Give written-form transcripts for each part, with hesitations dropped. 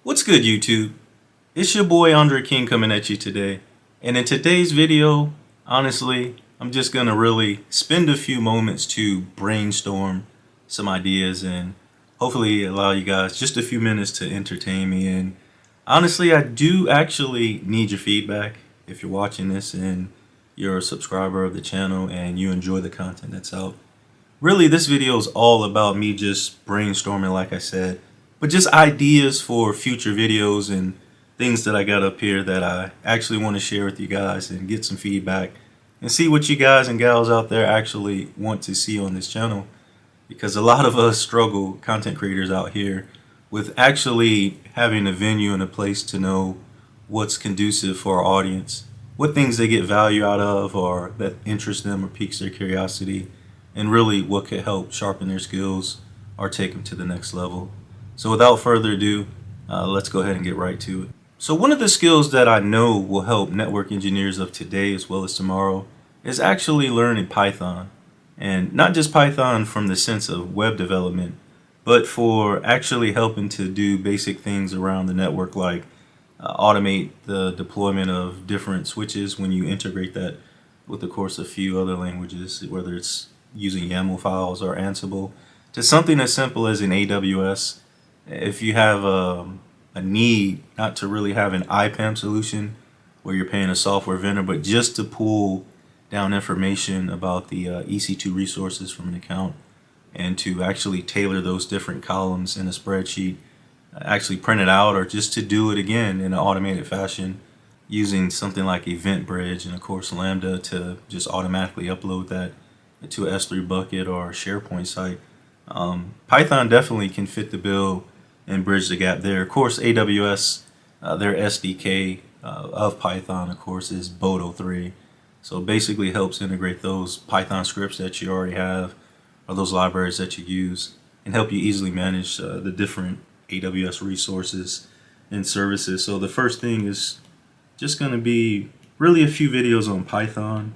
What's good, YouTube? It's your boy Andre King coming at you today. And in today's video, honestly, I'm just gonna really spend a few moments to brainstorm some ideas and hopefully allow you guys just a few minutes to entertain me. And honestly, I do actually need your feedback if you're watching this and you're a subscriber of the channel and you enjoy the content that's out. Really, this video is all about me just brainstorming, like I said, but just ideas for future videos and things that I got up here that I actually want to share with you guys and get some feedback and see what you guys and gals out there actually want to see on this channel. Because a lot of us struggle, content creators out here, with actually having a venue and a place to know what's conducive for our audience, what things they get value out of or that interest them or piques their curiosity, and really what could help sharpen their skills or take them to the next level. So without further ado, let's go ahead and get right to it. So one of the skills that I know will help network engineers of today as well as tomorrow is actually learning Python. And not just Python from the sense of web development, but for actually helping to do basic things around the network like automate the deployment of different switches when you integrate that with, of course, a few other languages, whether it's using YAML files or Ansible, to something as simple as in AWS. If you have a need not to really have an IPAM solution where you're paying a software vendor, but just to pull down information about the EC2 resources from an account and to actually tailor those different columns in a spreadsheet, actually print it out, or just to do it again in an automated fashion using something like EventBridge and, of course, Lambda to just automatically upload that to a S3 bucket or a SharePoint site. Python definitely can fit the bill and bridge the gap there. Of course, AWS, their SDK of Python, of course, is Bodo 3. So it basically helps integrate those Python scripts that you already have or those libraries that you use and help you easily manage the different AWS resources and services. So the first thing is just going to be really a few videos on Python.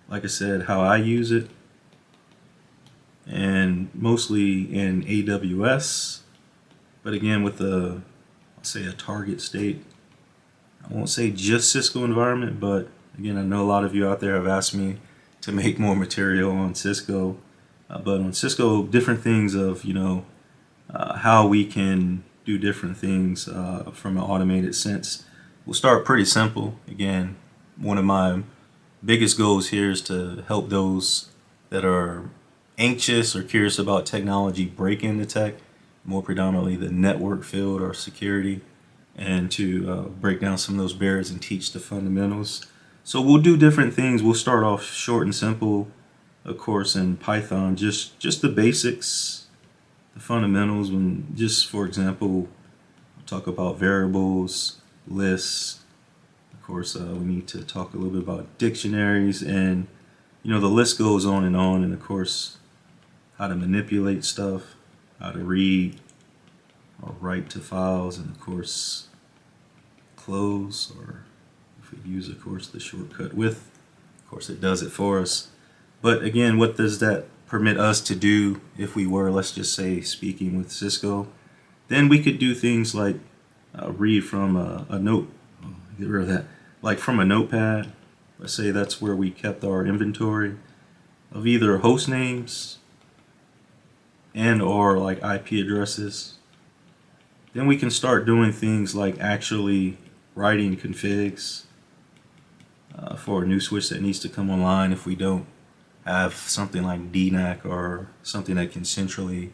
Like I said, how I use it, and mostly in AWS, but again with I'll say a target state. I won't say just Cisco environment, but again, I know a lot of you out there have asked me to make more material on Cisco, but on Cisco, different things of how we can do different things from an automated sense. We'll start pretty simple. Again, one of my biggest goals here is to help those that are anxious or curious about technology break into tech, more predominantly the network field or security, and to break down some of those barriers and teach the fundamentals. So we'll do different things. We'll start off short and simple, of course, in Python, just the basics, the fundamentals. When just, for example, we'll talk about variables, lists. Of course, we need to talk a little bit about dictionaries, and the list goes on, and of course, how to manipulate stuff, how to read or write to files, and of course, close, or if we use, of course, the shortcut with, of course, it does it for us. But again, what does that permit us to do if we were, let's just say, speaking with Cisco? Then we could do things like read from a note. Get rid of that. Like from a notepad. Let's say that's where we kept our inventory of either host names and or like IP addresses. Then we can start doing things like actually writing configs for a new switch that needs to come online if we don't have something like DNAC or something that can centrally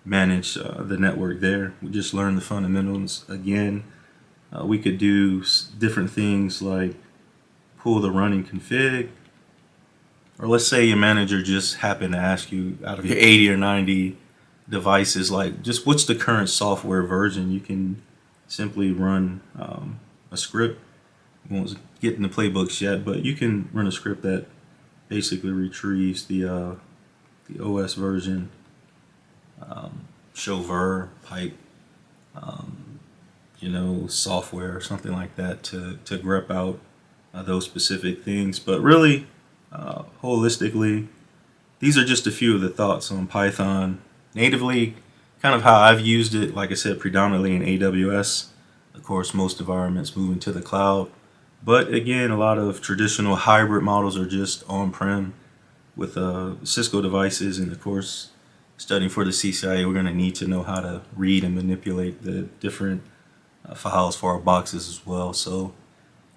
manage the network there. We just learn the fundamentals again. We could do different things like pull the running config, or let's say your manager just happened to ask you out of your 80 or 90 devices, like just what's the current software version. You can simply run a script. We won't get in the playbooks yet, but you can run a script that basically retrieves the OS version, show ver pipe, software or something like that to grep out those specific things. But really, holistically, these are just a few of the thoughts on Python. Natively, kind of how I've used it, like I said, predominantly in AWS. Of course, most environments moving to the cloud. But again, a lot of traditional hybrid models are just on-prem with Cisco devices. And of course, studying for the CCIA, we're going to need to know how to read and manipulate the different files for our boxes as well. So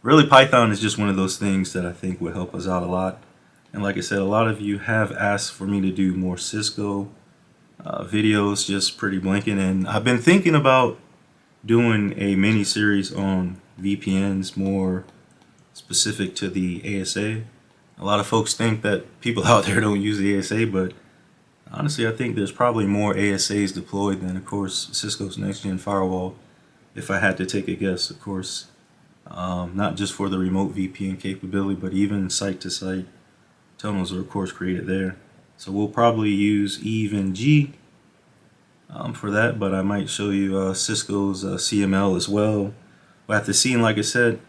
really, Python is just one of those things that I think would help us out a lot. And like I said, a lot of you have asked for me to do more Cisco videos, just pretty blanket. And I've been thinking about doing a mini series on VPNs, more specific to the ASA. A lot of folks think that people out there don't use the ASA, but honestly, I think there's probably more ASAs deployed than, of course, Cisco's next-gen firewall, if I had to take a guess, of course. Not just for the remote VPN capability, but even site-to-site tunnels are, of course, created there. So we'll probably use EVE-NG for that, but I might show you Cisco's CML as well. But at the scene, like I said,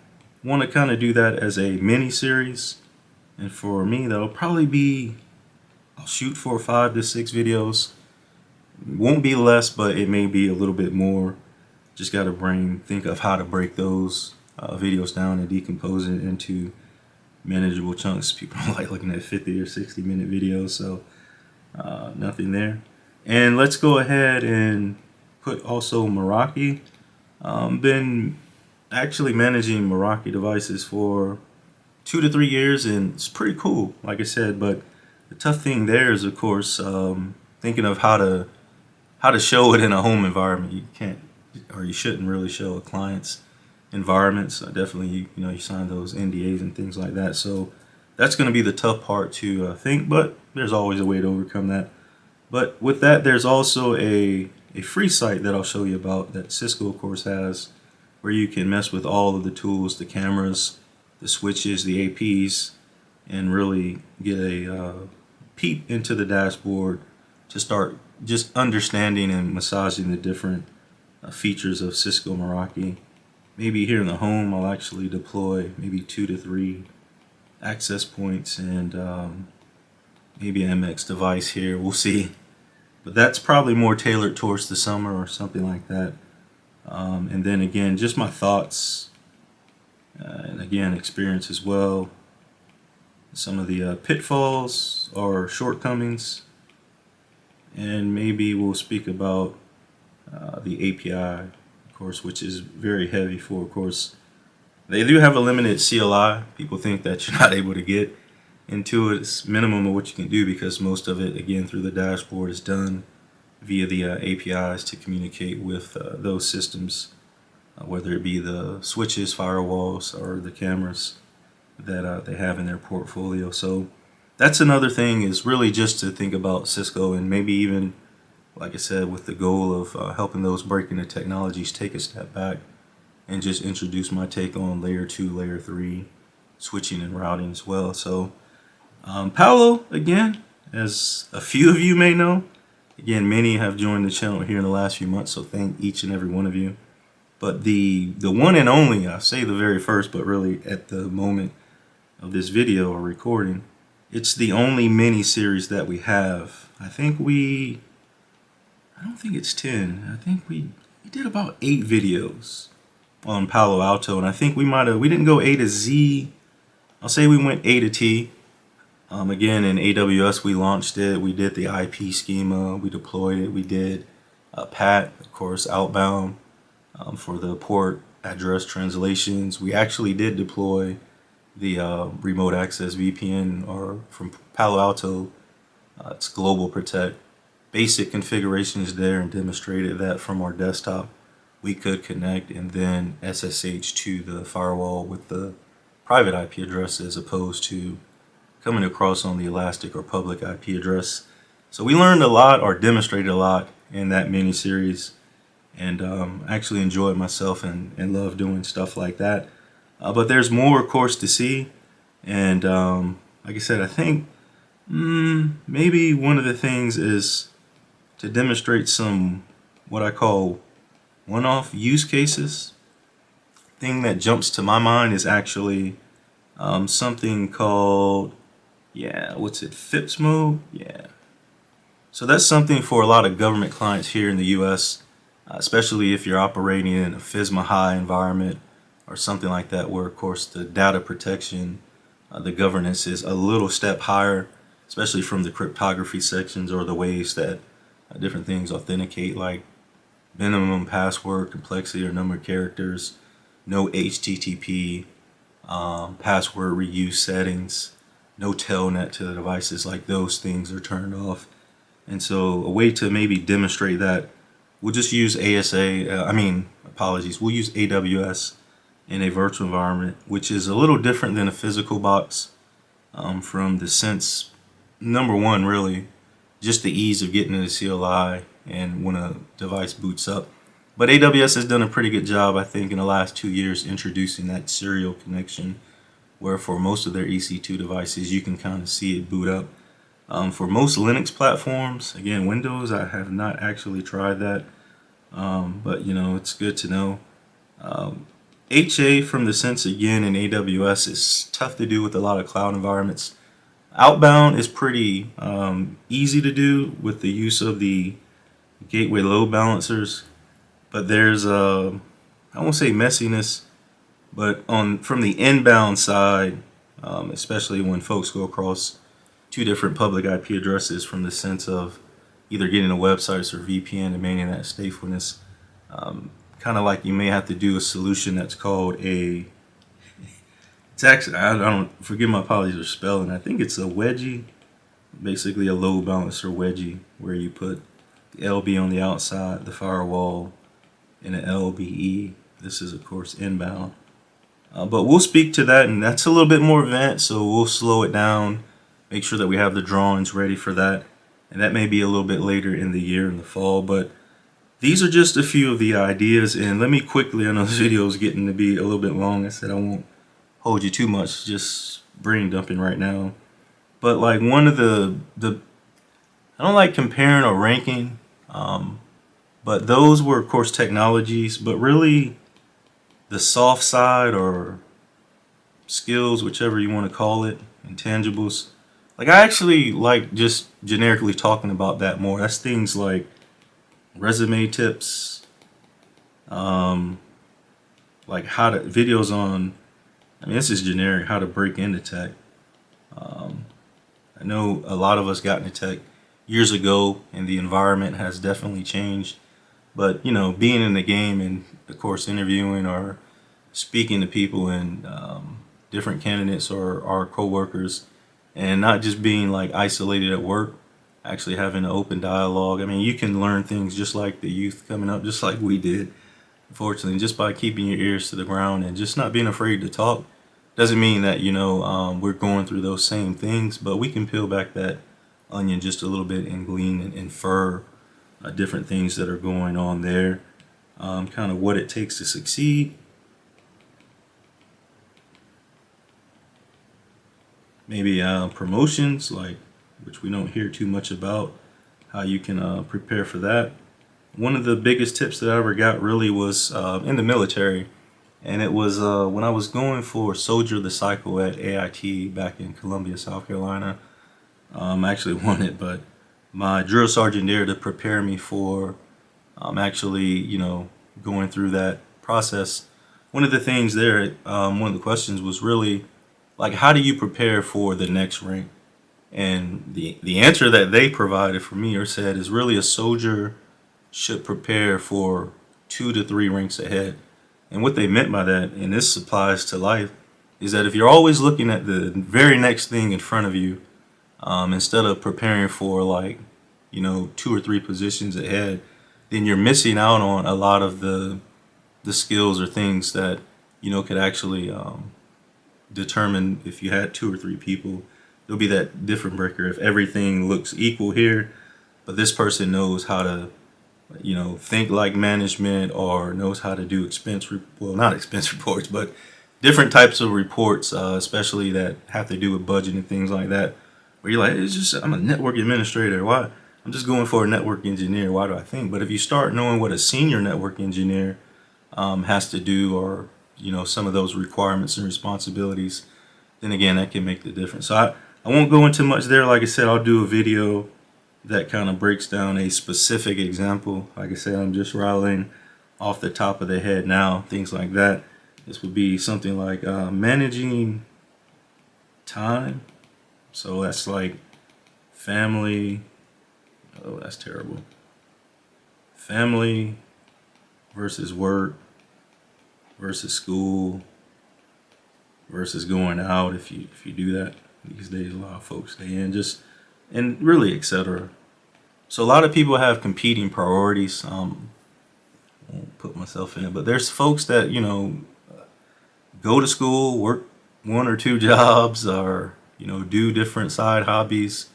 want to kind of do that as a mini-series. And for me, that'll probably be, I'll shoot for 5 to 6 videos. Won't be less, but it may be a little bit more. Just got to think of how to break those videos down and decompose it into manageable chunks. People don't like looking at 50 or 60 minute videos, so nothing there. And let's go ahead and put also Meraki. Been actually managing Meraki devices for 2 to 3 years, and it's pretty cool, like I said. But the tough thing there is, of course, thinking of how to show it in a home environment. You can't, or you shouldn't really show a client's environments. Definitely, you sign those NDAs and things like that. So that's going to be the tough part to think, but there's always a way to overcome that. But with that, there's also a free site that I'll show you about that Cisco, of course, has, where you can mess with all of the tools, the cameras, the switches, the APs, and really get a peep into the dashboard to start just understanding and massaging the different features of Cisco Meraki. Maybe here in the home, I'll actually deploy maybe 2 to 3 access points and maybe an MX device here. We'll see. But that's probably more tailored towards the summer or something like that. And then again, just my thoughts and again, experience as well. Some of the pitfalls or shortcomings. And maybe we'll speak about the API, of course, which is very heavy for, of course. They do have a limited CLI. People think that you're not able to get into it. It's minimum of what you can do, because most of it, again, through the dashboard is done via the APIs to communicate with those systems, whether it be the switches, firewalls, or the cameras that they have in their portfolio. So that's another thing, is really just to think about Cisco, and maybe even, like I said, with the goal of helping those breaking the technologies take a step back and just introduce my take on layer 2, layer 3 switching and routing as well. So Palo, again, as a few of you may know, again, many have joined the channel here in the last few months, so thank each and every one of you. But the one and only, I say the very first, but really at the moment of this video or recording, it's the only mini series that we have. I don't think it's 10. I think we did about 8 videos on Palo Alto, and I think we didn't go A to Z. I'll say we went A to T. Again, in AWS, we launched it. We did the IP schema. We deployed it. We did PAT, of course, outbound for the port address translations. We actually did deploy the remote access VPN, or from Palo Alto. It's Global Protect. Basic configuration is there, and demonstrated that from our desktop we could connect and then SSH to the firewall with the private IP address, as opposed to coming across on the elastic or public IP address. So we learned a lot, or demonstrated a lot, in that mini series, and actually enjoyed myself and love doing stuff like that. But there's more, of course, to see. And like I said, I think maybe one of the things is to demonstrate some what I call one-off use cases. Thing that jumps to my mind is actually something called, FIPS mode. Yeah. So that's something for a lot of government clients here in the US, especially if you're operating in a FISMA high environment or something like that, where of course the data protection, the governance is a little step higher, especially from the cryptography sections or the ways that different things authenticate, like minimum password complexity or number of characters, no HTTP, password reuse settings, no telnet to the devices, like those things are turned off. And so a way to maybe demonstrate that, we'll just use we'll use AWS in a virtual environment, which is a little different than a physical box, from the sense, number one, really, just the ease of getting to the CLI and when a device boots up. But AWS has done a pretty good job, I think, in the last 2 years introducing that serial connection, where for most of their EC2 devices, you can kind of see it boot up. For most Linux platforms, again, Windows, I have not actually tried that, but it's good to know. HA, from the sense, again, in AWS, is tough to do with a lot of cloud environments. Outbound is pretty easy to do with the use of the gateway load balancers, but there's I won't say messiness, but from the inbound side, especially when folks go across two different public IP addresses, from the sense of either getting a website or VPN and maintaining that statefulness, kind of like you may have to do a solution that's called it's actually, I don't, forgive my apologies for spelling, I think it's a wedgie, basically a load balancer wedgie, where you put the LB on the outside, the firewall, and an LBE. This is, of course, inbound. But we'll speak to that, and that's a little bit more advanced, so we'll slow it down, make sure that we have the drawings ready for that, and that may be a little bit later in the year, in the fall. But these are just a few of the ideas, and let me quickly, I know this video is getting to be a little bit long. I said I won't hold you too much, just brain dumping right now. But like one of the I don't like comparing or ranking, but those were, of course, technologies, but really the soft side or skills, whichever you want to call it, intangibles. Like, I actually like just generically talking about that more. That's things like resume tips, like videos on, this is generic, how to break into tech. I know a lot of us got into tech years ago, and the environment has definitely changed. But, being in the game and, of course, interviewing or speaking to people and different candidates or our coworkers, and not just being like isolated at work, actually having an open dialogue. You can learn things just like the youth coming up, just like we did, unfortunately, just by keeping your ears to the ground and just not being afraid to talk. Doesn't mean that, we're going through those same things, but we can peel back that onion just a little bit and glean and infer different things that are going on there, kind of what it takes to succeed. Maybe promotions, which we don't hear too much about, how you can prepare for that. One of the biggest tips that I ever got really was in the military, and it was when I was going for Soldier of the Cycle at AIT back in Columbia, South Carolina. I actually won it, but my drill sergeant there, to prepare me for actually, going through that process. One of the things there, one of the questions was really like, how do you prepare for the next rank? And the answer that they provided for me or said is really a soldier should prepare for 2 to 3 ranks ahead. And what they meant by that, and this applies to life, is that if you're always looking at the very next thing in front of you, instead of preparing for 2 or 3 positions ahead, then you're missing out on a lot of the skills or things that could actually determine if you had 2 or 3 people. There'll be that different breaker if everything looks equal here, but this person knows how to think like management, or knows how to do not expense reports, but different types of reports, especially that have to do with budget and things like that, where you're like, I'm a network administrator. Why? I'm just going for a network engineer. Why do I think? But if you start knowing what a senior network engineer has to do, or some of those requirements and responsibilities, then again, that can make the difference. So I won't go into much there. Like I said, I'll do a video that kind of breaks down a specific example. Like I said, I'm just rattling off the top of the head now, things like that. This would be something like managing time. So that's like family. Oh, that's terrible. Family versus work versus school versus going out. If you do that these days, a lot of folks stay in, just and really, etc. So a lot of people have competing priorities. I won't put myself in it, but there's folks that go to school, work one or two jobs, or do different side hobbies,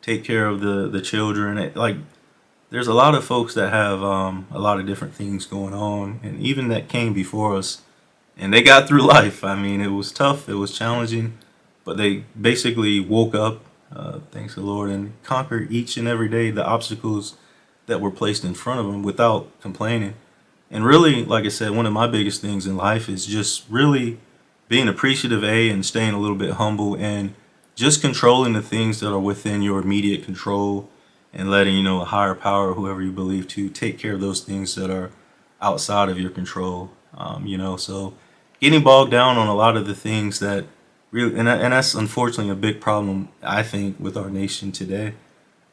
take care of the children. There's a lot of folks that have a lot of different things going on, and even that came before us, and they got through life. I mean, it was tough, it was challenging, but they basically woke up, thanks the Lord, and conquered each and every day the obstacles that were placed in front of them without complaining. And really, like I said, one of my biggest things in life is just really being appreciative, and staying a little bit humble, and just controlling the things that are within your immediate control, and letting a higher power, whoever you believe, to take care of those things that are outside of your control. So getting bogged down on a lot of the things that really, and that's unfortunately a big problem, I think, with our nation today.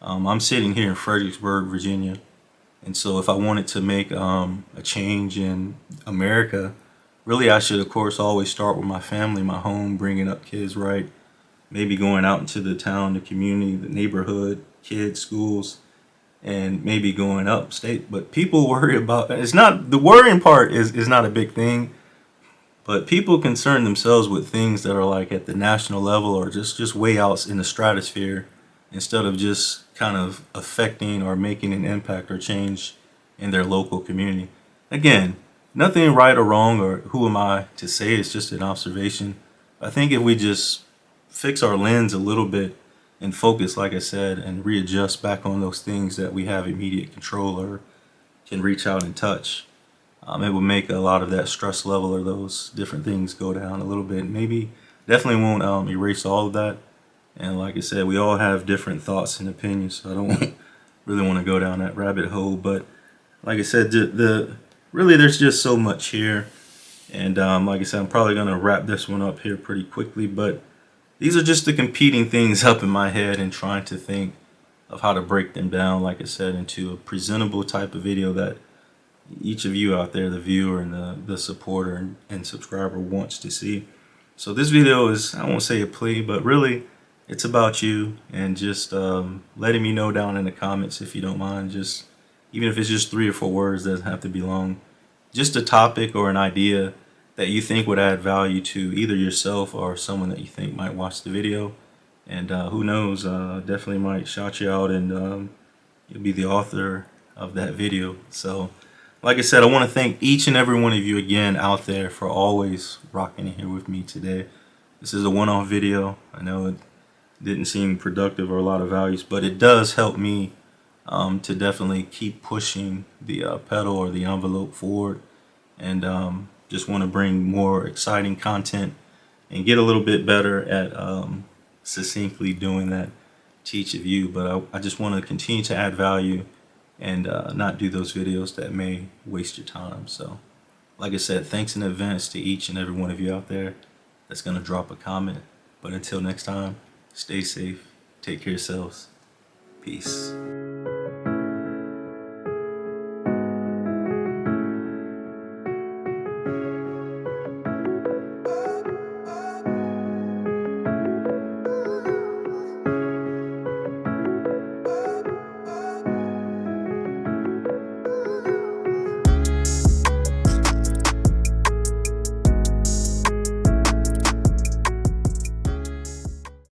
I'm sitting here in Fredericksburg, Virginia, and so if I wanted to make a change in America, really I should, of course, always start with my family, my home, bringing up kids right, maybe going out into the town, the community, the neighborhood, kids, schools, and maybe going upstate. But people worry about, it's not, the worrying part is not a big thing, but people concern themselves with things that are like at the national level, or just way out in the stratosphere, instead of just kind of affecting or making an impact or change in their local community. Again, nothing right or wrong, or who am I to say, it's just an observation. I think if we just fix our lens a little bit and focus, like I said, and readjust back on those things that we have immediate control or can reach out and touch, it will make a lot of that stress level or those different things go down a little bit. Maybe definitely won't erase all of that. And like I said, we all have different thoughts and opinions, so I don't really want to go down that rabbit hole. But like I said, really there's just so much here. And like I said, I'm probably going to wrap this one up here pretty quickly. But these are just the competing things up in my head, and trying to think of how to break them down, like I said, into a presentable type of video that each of you out there, the viewer and the supporter and subscriber, wants to see. So this video is, I won't say a plea, but really it's about you, and just letting me know down in the comments, if you don't mind, just even if it's just 3 or 4 words, doesn't have to be long, just a topic or an idea that you think would add value to either yourself or someone that you think might watch the video. And who knows, definitely might shout you out, and you'll be the author of that video. So like I said, I want to thank each and every one of you again out there for always rocking here with me today. This is a one-off video. I know it didn't seem productive or a lot of values, but it does help me to definitely keep pushing the pedal or the envelope forward, and just want to bring more exciting content and get a little bit better at succinctly doing that to each of you. But I just want to continue to add value, and not do those videos that may waste your time. So like I said, thanks in advance to each and every one of you out there that's going to drop a comment. But until next time, stay safe, take care of yourselves, peace.